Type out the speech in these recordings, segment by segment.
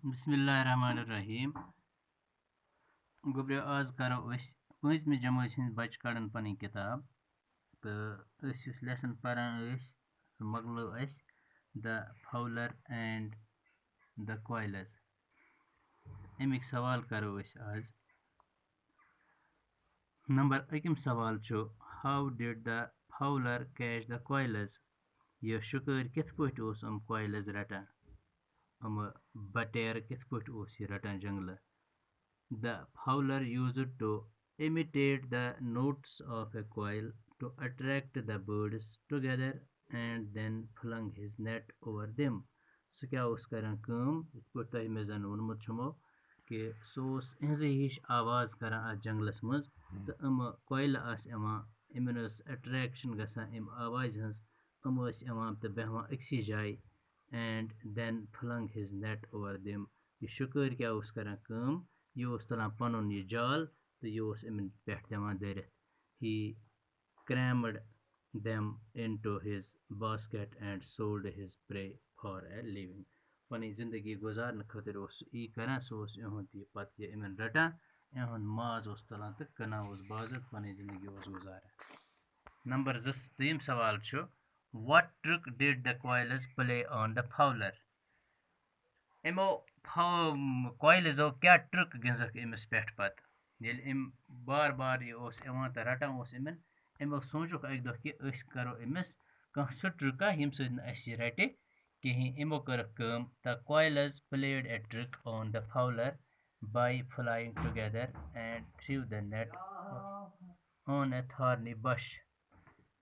बिस्मिल्लाहिर्रहमानिर्रहीम। गोब्रियो आज करो अस 5वीं जमात हंद बच्चे कड़न पन किताब तो अस लेसन पारान सह मकलो अस the fowler and the quails. अमिक सवाल करो अस आज। नंबर 1 सवाल छो how did the fowler catch the quails. यह शुक्र कित पट ओस क्वाइलस रटान, बटेर कित पट ओस यह रटान जंगल। The fowler used to imitate the notes of a quail to attract the birds together and then flung his net over them. सह क्या करान कम इत पे तह मे जन वोनमुत छमो कि सह इहजे हिश आवाज करान अत जंगलस मज तो क्वाइल इमन अट्रैक्शन गसान अम आवाज हंस तो बेहवान अक्सी जाय and then flung his net over them. यह शुक्र क्या करान कम यह तुलान पनुन यह जाल तो यह इमन पे दिवान दरित। ही crammed them into his basket and sold his prey for a living। पनी जिंदगी गुजारन खतर यी करान सह इहुंद पत यह इमन रटान इहुंद माज तुलान तो कनान बाजर पनी जिंदगी गुजारान। नंबर 2 सवाल छो what trick did the quailers play on the fowler। इमो क्वाइलजो क्या ट्रिक गिंजक अमिस पे पत येल इम बार बार यह तो रटान इमन इमो सोचुक अक दो कि अस करो अमिस कह सह ट्रिका यम सह रटे कहीं। इमो कर कम the quails played a trick on the fowler by flying together and threw the net on a thorny bush।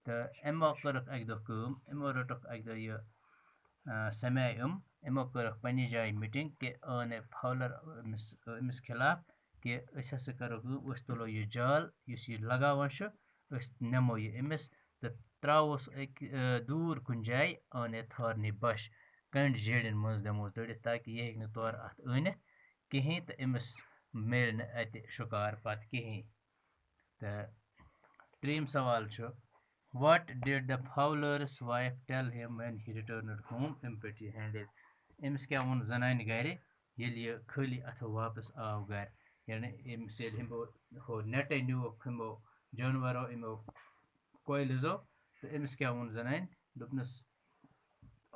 तो इमो कर अक दो कम इमो रटुक अक दो यह समय इमो कर पन्ने जाय मीटिंग कि अन फाउलर अमिस खिलाफ कि अस हसा करो कम अस तुलो यह जाल इस यह लगावान अस नमो यह अमिस तो त्रोस दूर कुन जाय अन ए थॉर्नी बश कंड जेड़न मज दमोस दड़ित ताकि यह हेक तौर अत अनित कहीं तो अमिस मिल अत शिकार पत कहीं। तो 3 सवाल छो what did the fowler's wife tell him when he returned home empty handed। Amish क्या वोन जनान गर येल यह खाली अथो वापस आव गर यानी अमिस हो नेट नुवक हमो जानवरों इमो क्वाइलजो तो अमिस क्या वोन जनान दोपनस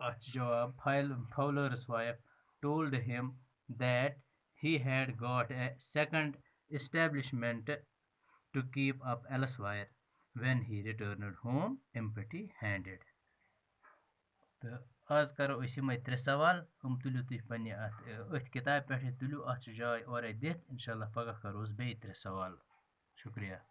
अत जवाब fowler's wife told him that he had got a second establishment to keep up elsewhere when he returned home empty handed। तो आज करो अस यम 3 सवाल तुलियो तुह पन्ने अथ किताब पे तुलियो अत जाय और दिथ इंशाल्लाह पगह करो बे 3 सवाल। शुक्रिया।